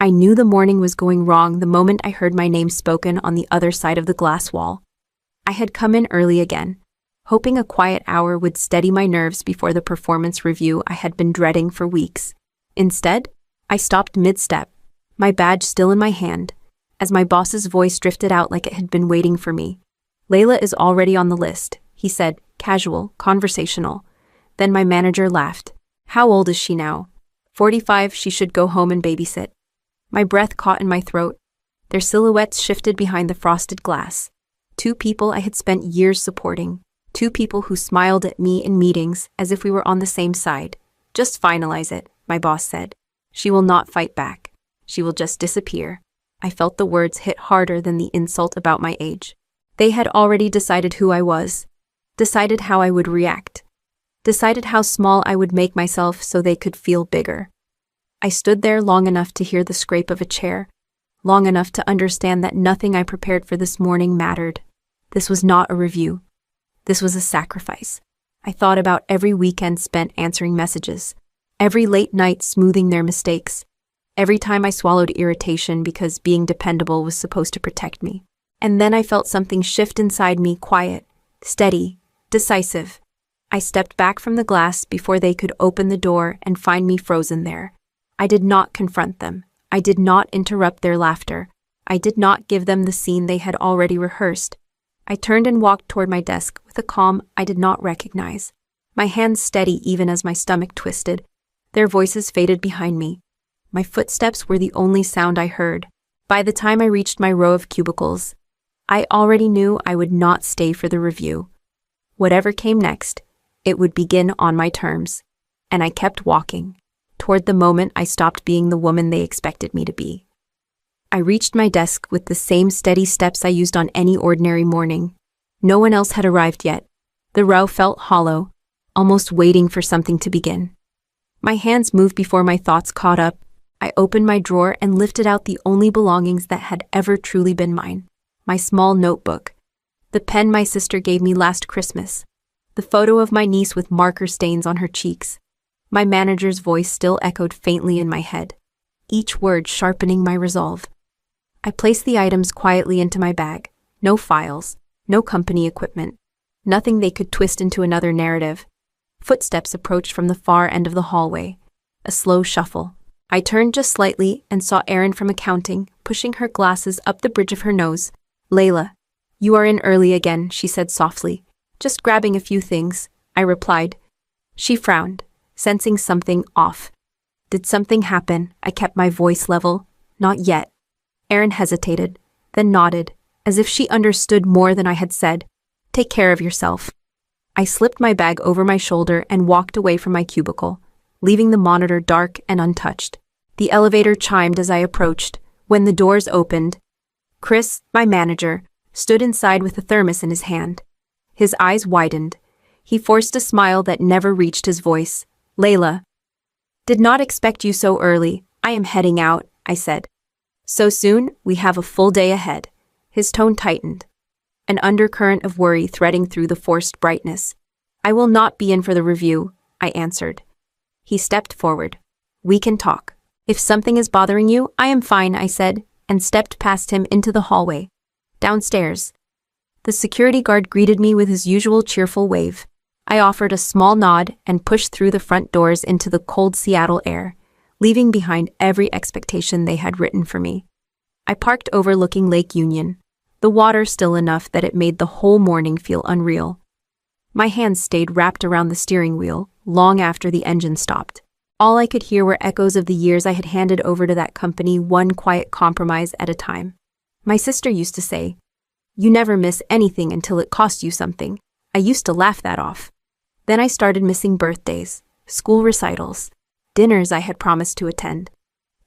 I knew the morning was going wrong the moment I heard my name spoken on the other side of the glass wall. I had come in early again, hoping a quiet hour would steady my nerves before the performance review I had been dreading for weeks. Instead, I stopped mid-step, my badge still in my hand, as my boss's voice drifted out like it had been waiting for me. "Layla is already on the list," he said, casual, conversational. Then my manager laughed. "How old is she now?" 45, she should go home and babysit." My breath caught in my throat. Their silhouettes shifted behind the frosted glass. Two people I had spent years supporting. Two people who smiled at me in meetings as if we were on the same side. "Just finalize it," my boss said. "She will not fight back. She will just disappear." I felt the words hit harder than the insult about my age. They had already decided who I was, decided how I would react, decided how small I would make myself so they could feel bigger. I stood there long enough to hear the scrape of a chair, long enough to understand that nothing I prepared for this morning mattered. This was not a review. This was a sacrifice. I thought about every weekend spent answering messages, every late night smoothing their mistakes, every time I swallowed irritation because being dependable was supposed to protect me. And then I felt something shift inside me, quiet, steady, decisive. I stepped back from the glass before they could open the door and find me frozen there. I did not confront them. I did not interrupt their laughter. I did not give them the scene they had already rehearsed. I turned and walked toward my desk with a calm I did not recognize. My hands steady even as my stomach twisted. Their voices faded behind me. My footsteps were the only sound I heard. By the time I reached my row of cubicles, I already knew I would not stay for the review. Whatever came next, it would begin on my terms. And I kept walking, toward the moment I stopped being the woman they expected me to be. I reached my desk with the same steady steps I used on any ordinary morning. No one else had arrived yet. The row felt hollow, almost waiting for something to begin. My hands moved before my thoughts caught up. I opened my drawer and lifted out the only belongings that had ever truly been mine. My small notebook, the pen my sister gave me last Christmas, the photo of my niece with marker stains on her cheeks. My manager's voice still echoed faintly in my head, each word sharpening my resolve. I placed the items quietly into my bag. No files, no company equipment, nothing they could twist into another narrative. Footsteps approached from the far end of the hallway, a slow shuffle. I turned just slightly and saw Erin from accounting, pushing her glasses up the bridge of her nose. "Layla, you are in early again," she said softly. "Just grabbing a few things," I replied. She frowned, sensing something off. "Did something happen?" I kept my voice level. "Not yet." Erin hesitated, then nodded, as if she understood more than I had said. "Take care of yourself." I slipped my bag over my shoulder and walked away from my cubicle, leaving the monitor dark and untouched. The elevator chimed as I approached. When the doors opened, Chris, my manager, stood inside with a thermos in his hand. His eyes widened. He forced a smile that never reached his voice. "Layla, did not expect you so early. I am heading out," I said. "So soon? We have a full day ahead." His tone tightened, an undercurrent of worry threading through the forced brightness. "I will not be in for the review," I answered. He stepped forward. "We can talk." "If something is bothering you, I am fine," I said, and stepped past him into the hallway. Downstairs, the security guard greeted me with his usual cheerful wave. I offered a small nod and pushed through the front doors into the cold Seattle air, leaving behind every expectation they had written for me. I parked overlooking Lake Union, the water still enough that it made the whole morning feel unreal. My hands stayed wrapped around the steering wheel long after the engine stopped. All I could hear were echoes of the years I had handed over to that company, one quiet compromise at a time. My sister used to say, "You never miss anything until it costs you something." I used to laugh that off. Then I started missing birthdays, school recitals, dinners I had promised to attend.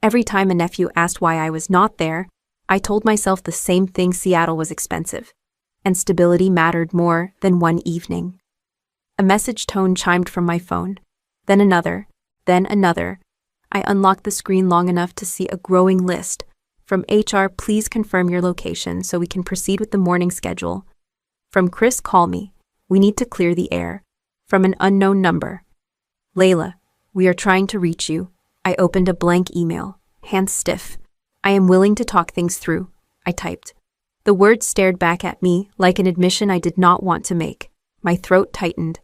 Every time a nephew asked why I was not there, I told myself the same thing: Seattle was expensive, and stability mattered more than one evening. A message tone chimed from my phone, then another. Then another. I unlocked the screen long enough to see a growing list. From HR, "Please confirm your location so we can proceed with the morning schedule." From Chris, "Call me. We need to clear the air." From an unknown number, "Layla, we are trying to reach you." I opened a blank email, hands stiff. I am willing to talk things through, I typed. The words stared back at me like an admission I did not want to make. My throat tightened.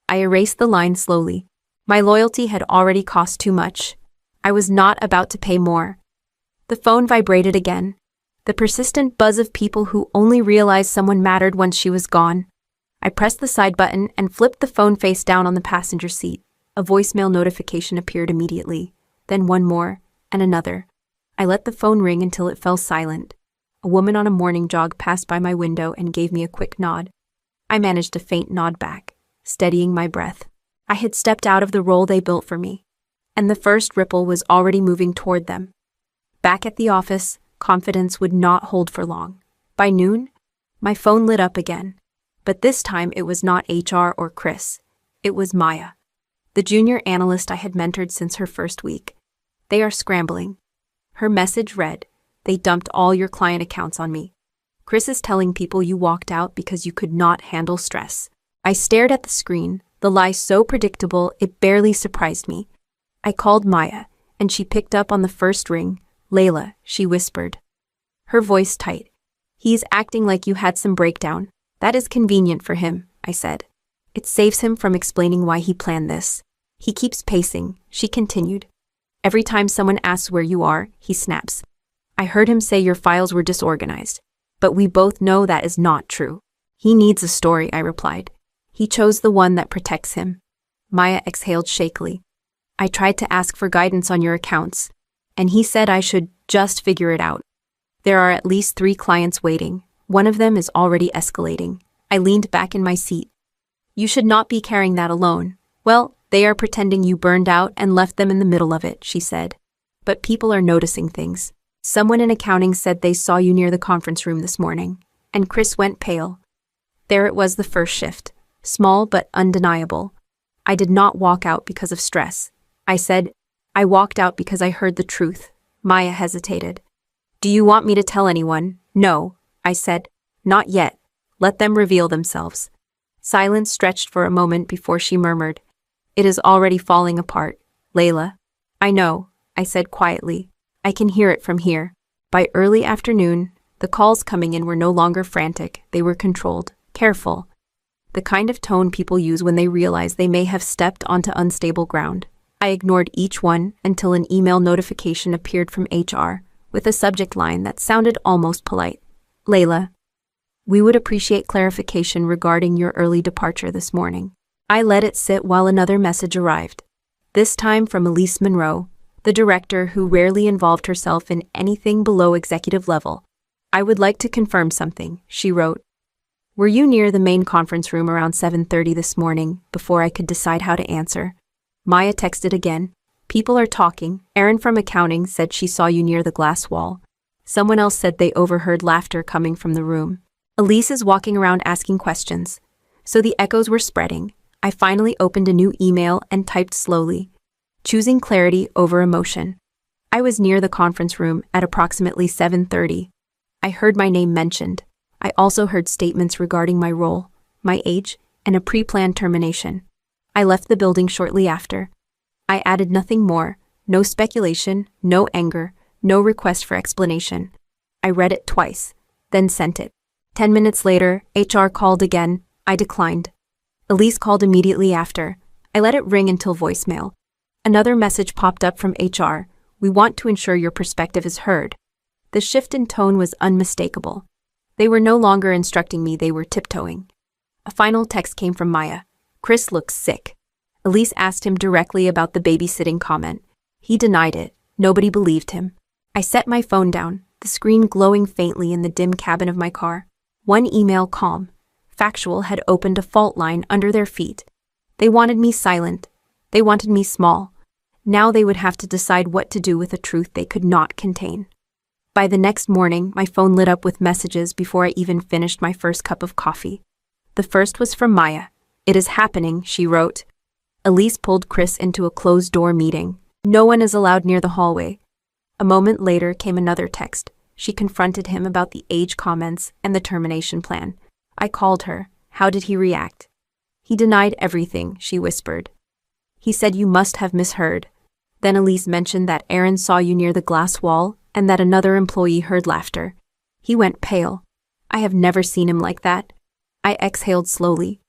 I erased the line slowly. My loyalty had already cost too much. I was not about to pay more. The phone vibrated again. The persistent buzz of people who only realized someone mattered once she was gone. I pressed the side button and flipped the phone face down on the passenger seat. A voicemail notification appeared immediately, then one more, and another. I let the phone ring until it fell silent. A woman on a morning jog passed by my window and gave me a quick nod. I managed a faint nod back, steadying my breath. I had stepped out of the role they built for me, and the first ripple was already moving toward them. Back at the office, confidence would not hold for long. By noon, my phone lit up again. But this time it was not HR or Chris. It was Maya, the junior analyst I had mentored since her first week. They are scrambling. Her message read, "They dumped all your client accounts on me. Chris is telling people you walked out because you could not handle stress." I stared at the screen, the lie so predictable it barely surprised me. I called Maya, and she picked up on the first ring. "Layla," she whispered. Her voice tight. "He's acting like you had some breakdown. That is convenient for him," I said. "It saves him from explaining why he planned this. He keeps pacing," she continued. "Every time someone asks where you are, he snaps. I heard him say your files were disorganized, but we both know that is not true." "He needs a story," I replied. "He chose the one that protects him." Maya exhaled shakily. "I tried to ask for guidance on your accounts, and he said I should just figure it out. There are at least 3 clients waiting. One of them is already escalating." I leaned back in my seat. "You should not be carrying that alone." "Well, they are pretending you burned out and left them in the middle of it," she said. "But people are noticing things. Someone in accounting said they saw you near the conference room this morning." And Chris went pale. There it was, the first shift. Small but undeniable. I did not walk out because of stress. I said, "I walked out because I heard the truth." Maya hesitated. "Do you want me to tell anyone?" "No," I said. "Not yet. Let them reveal themselves." Silence stretched for a moment before she murmured, "It is already falling apart, Layla." "I know," I said quietly. "I can hear it from here." By early afternoon, the calls coming in were no longer frantic. They were controlled, careful. The kind of tone people use when they realize they may have stepped onto unstable ground. I ignored each one until an email notification appeared from HR with a subject line that sounded almost polite. "Layla, we would appreciate clarification regarding your early departure this morning." I let it sit while another message arrived. This time from Elise Monroe, the director who rarely involved herself in anything below executive level. "I would like to confirm something," she wrote. "Were you near the main conference room around 7:30 this morning?" Before I could decide how to answer, Maya texted again. "People are talking. Erin from accounting said she saw you near the glass wall. Someone else said they overheard laughter coming from the room. Elise is walking around asking questions." So the echoes were spreading. I finally opened a new email and typed slowly, choosing clarity over emotion. I was near the conference room at approximately 7:30. I heard my name mentioned. I also heard statements regarding my role, my age, and a pre-planned termination. I left the building shortly after. I added nothing more, no speculation, no anger, no request for explanation. I read it twice, then sent it. 10 minutes later, HR called again. I declined. Elise called immediately after. I let it ring until voicemail. Another message popped up from HR. "We want to ensure your perspective is heard." The shift in tone was unmistakable. They were no longer instructing me, they were tiptoeing. A final text came from Maya. "Chris looks sick." Elise asked him directly about the babysitting comment. He denied it. Nobody believed him. I set my phone down, the screen glowing faintly in the dim cabin of my car. One email calm. Factual had opened a fault line under their feet. They wanted me silent. They wanted me small. Now they would have to decide what to do with a truth they could not contain. By the next morning, my phone lit up with messages before I even finished my first cup of coffee. The first was from Maya. "It is happening," she wrote. Elise pulled Chris into a closed-door meeting. "No one is allowed near the hallway." A moment later came another text. She confronted him about the age comments and the termination plan. I called her. How did he react? "He denied everything," she whispered. "He said you must have misheard." Then Elise mentioned that Erin saw you near the glass wall, and that another employee heard laughter. He went pale. I have never seen him like that. I exhaled slowly.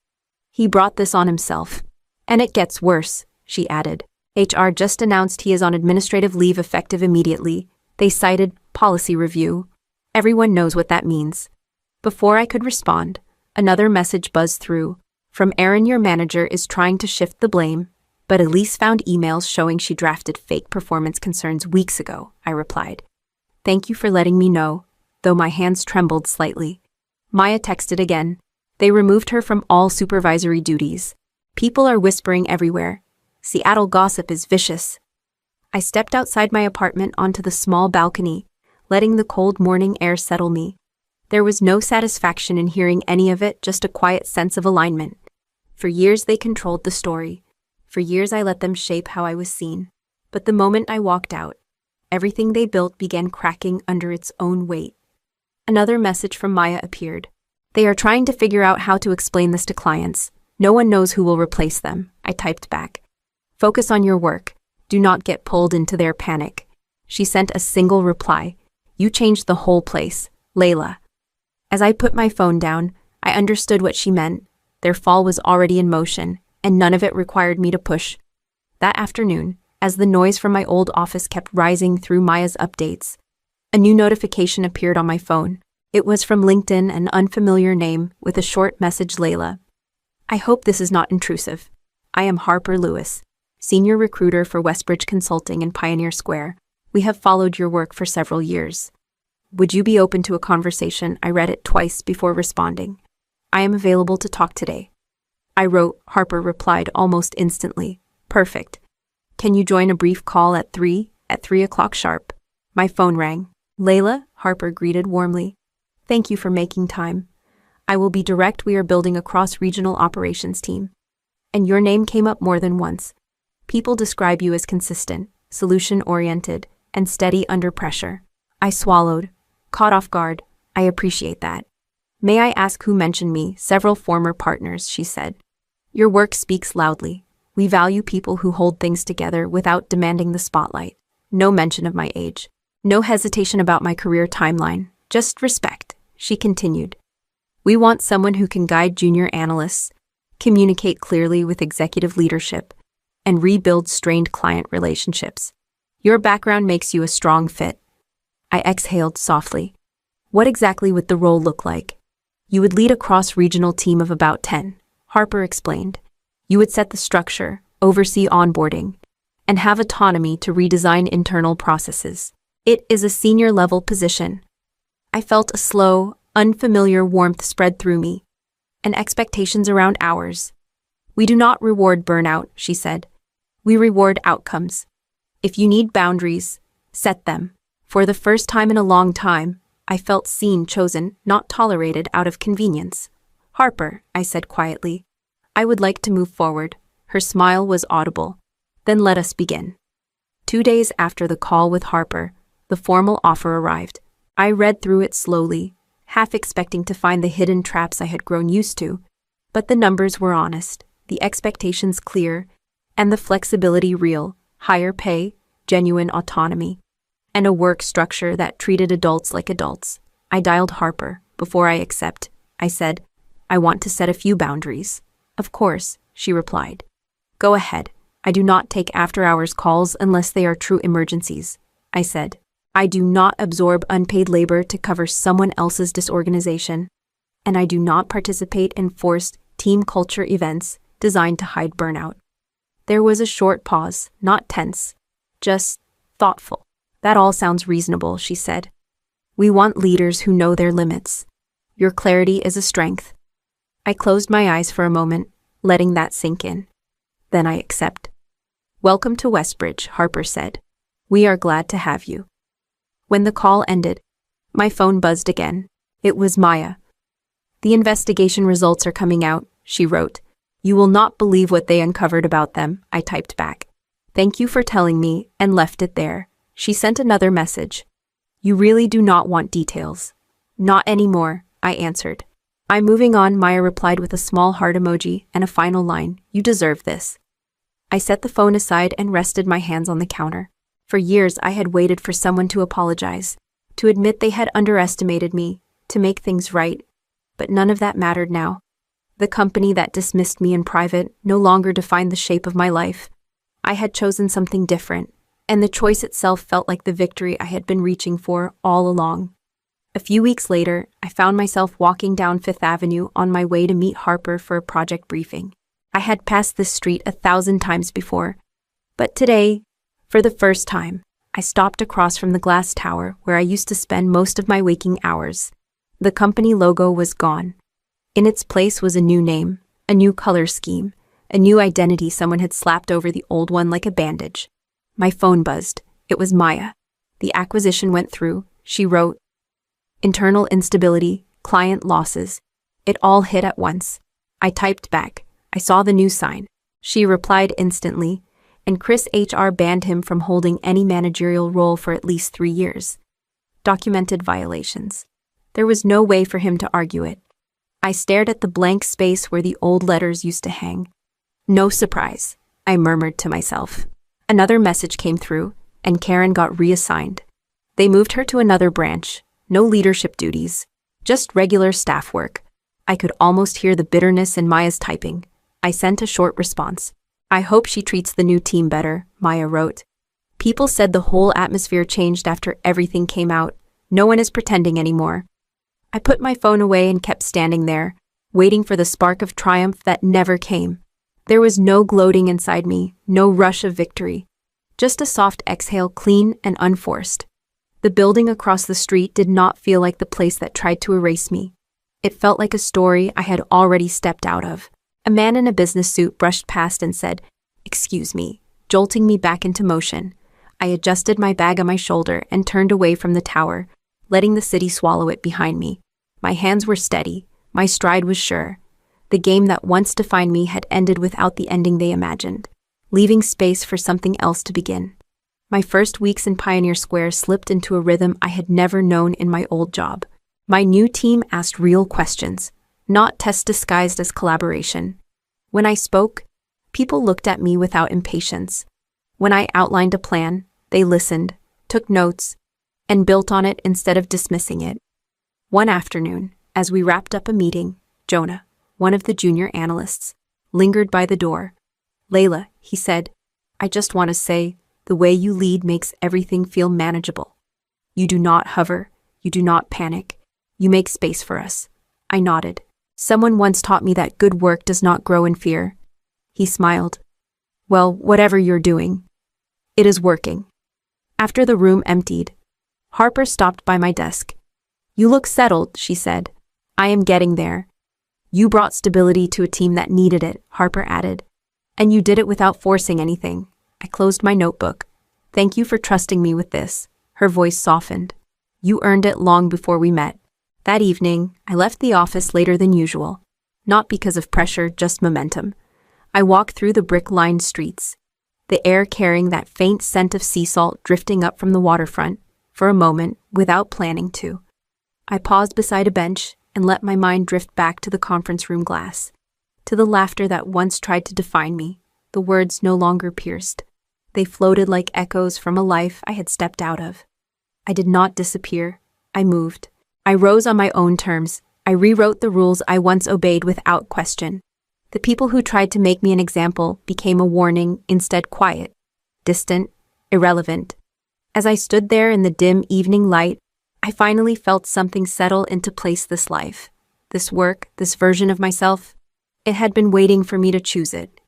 He brought this on himself. And it gets worse, she added. HR just announced he is on administrative leave effective immediately. They cited policy review. Everyone knows what that means. Before I could respond, another message buzzed through. From Erin, your manager is trying to shift the blame, but Elise found emails showing she drafted fake performance concerns weeks ago, I replied. Thank you for letting me know, though my hands trembled slightly. Maya texted again. They removed her from all supervisory duties. People are whispering everywhere. Seattle gossip is vicious. I stepped outside my apartment onto the small balcony, letting the cold morning air settle me. There was no satisfaction in hearing any of it, just a quiet sense of alignment. For years they controlled the story. For years I let them shape how I was seen. But the moment I walked out, everything they built began cracking under its own weight. Another message from Maya appeared. They are trying to figure out how to explain this to clients. No one knows who will replace them, I typed back. Focus on your work. Do not get pulled into their panic. She sent a single reply. You changed the whole place, Layla. As I put my phone down, I understood what she meant. Their fall was already in motion, and none of it required me to push. That afternoon, as the noise from my old office kept rising through Maya's updates, a new notification appeared on my phone. It was from LinkedIn, an unfamiliar name, with a short message, Layla. I hope this is not intrusive. I am Harper Lewis, Senior Recruiter for Westbridge Consulting in Pioneer Square. We have followed your work for several years. Would you be open to a conversation? I read it twice before responding. I am available to talk today. I wrote, Harper replied almost instantly. Perfect. Can you join a brief call at 3 o'clock sharp? My phone rang. Layla, Harper greeted warmly. Thank you for making time. I will be direct. We are building a cross-regional operations team. And your name came up more than once. People describe you as consistent, solution-oriented, and steady under pressure. I swallowed, caught off guard. I appreciate that. May I ask who mentioned me? Several former partners, she said. Your work speaks loudly. We value people who hold things together without demanding the spotlight. No mention of my age. No hesitation about my career timeline. Just respect, she continued. We want someone who can guide junior analysts, communicate clearly with executive leadership, and rebuild strained client relationships. Your background makes you a strong fit. I exhaled softly. What exactly would the role look like? You would lead a cross-regional team of about 10, Harper explained. You would set the structure, oversee onboarding, and have autonomy to redesign internal processes. It is a senior-level position. I felt a slow, unfamiliar warmth spread through me, and expectations around hours. We do not reward burnout, she said. We reward outcomes. If you need boundaries, set them. For the first time in a long time, I felt seen, chosen, not tolerated out of convenience. Harper, I said quietly, I would like to move forward. Her smile was audible. Then let us begin. 2 days after the call with Harper, the formal offer arrived. I read through it slowly, half expecting to find the hidden traps I had grown used to. But the numbers were honest, the expectations clear, and the flexibility real. Higher pay, genuine autonomy, and a work structure that treated adults like adults. I dialed Harper. Before I accept, I said, I want to set a few boundaries. Of course, she replied. Go ahead. I do not take after-hours calls unless they are true emergencies, I said. I do not absorb unpaid labor to cover someone else's disorganization, and I do not participate in forced team culture events designed to hide burnout. There was a short pause, not tense, just thoughtful. That all sounds reasonable, she said. We want leaders who know their limits. Your clarity is a strength. I closed my eyes for a moment, letting that sink in. Then I accept. Welcome to Westbridge, Harper said. We are glad to have you. When the call ended, my phone buzzed again. It was Maya. The investigation results are coming out, she wrote. You will not believe what they uncovered about them, I typed back. Thank you for telling me, and left it there. She sent another message. You really do not want details. Not anymore, I answered. I'm moving on, Maya replied with a small heart emoji and a final line. You deserve this. I set the phone aside and rested my hands on the counter. For years, I had waited for someone to apologize, to admit they had underestimated me, to make things right. But none of that mattered now. The company that dismissed me in private no longer defined the shape of my life. I had chosen something different, and the choice itself felt like the victory I had been reaching for all along. A few weeks later, I found myself walking down Fifth Avenue on my way to meet Harper for a project briefing. I had passed this street 1,000 times before, but today, for the first time, I stopped across from the glass tower where I used to spend most of my waking hours. The company logo was gone. In its place was a new name, a new color scheme, a new identity someone had slapped over the old one like a bandage. My phone buzzed. It was Maya. The acquisition went through, she wrote. Internal instability, client losses. It all hit at once. I typed back. I saw the new sign. She replied instantly, and Chris HR banned him from holding any managerial role for at least 3 years. Documented violations. There was no way for him to argue it. I stared at the blank space where the old letters used to hang. No surprise, I murmured to myself. Another message came through, and Karen got reassigned. They moved her to another branch, no leadership duties, just regular staff work. I could almost hear the bitterness in Maya's typing. I sent a short response. I hope she treats the new team better, Maya wrote. People said the whole atmosphere changed after everything came out. No one is pretending anymore. I put my phone away and kept standing there, waiting for the spark of triumph that never came. There was no gloating inside me, no rush of victory. Just a soft exhale, clean and unforced. The building across the street did not feel like the place that tried to erase me. It felt like a story I had already stepped out of. A man in a business suit brushed past and said, "Excuse me," jolting me back into motion. I adjusted my bag on my shoulder and turned away from the tower, letting the city swallow it behind me. My hands were steady, my stride was sure. The game that once defined me had ended without the ending they imagined, leaving space for something else to begin. My first weeks in Pioneer Square slipped into a rhythm I had never known in my old job. My new team asked real questions, not tests disguised as collaboration. When I spoke, people looked at me without impatience. When I outlined a plan, they listened, took notes, and built on it instead of dismissing it. One afternoon, as we wrapped up a meeting, Jonah, one of the junior analysts, lingered by the door. "Layla," he said, "I just want to say, the way you lead makes everything feel manageable. You do not hover, you do not panic, you make space for us." I nodded. "Someone once taught me that good work does not grow in fear." He smiled. "Well, whatever you're doing, it is working." After the room emptied, Harper stopped by my desk. "You look settled," she said. "I am getting there." "You brought stability to a team that needed it," Harper added. "And you did it without forcing anything." I closed my notebook. "Thank you for trusting me with this." Her voice softened. "You earned it long before we met." That evening, I left the office later than usual. Not because of pressure, just momentum. I walked through the brick-lined streets, the air carrying that faint scent of sea salt drifting up from the waterfront, for a moment, without planning to. I paused beside a bench and let my mind drift back to the conference room glass, to the laughter that once tried to define me. The words no longer pierced. They floated like echoes from a life I had stepped out of. I did not disappear. I moved. I rose on my own terms. I rewrote the rules I once obeyed without question. The people who tried to make me an example became a warning, instead quiet, distant, irrelevant. As I stood there in the dim evening light, I finally felt something settle into place. This life, this work, this version of myself. It had been waiting for me to choose it.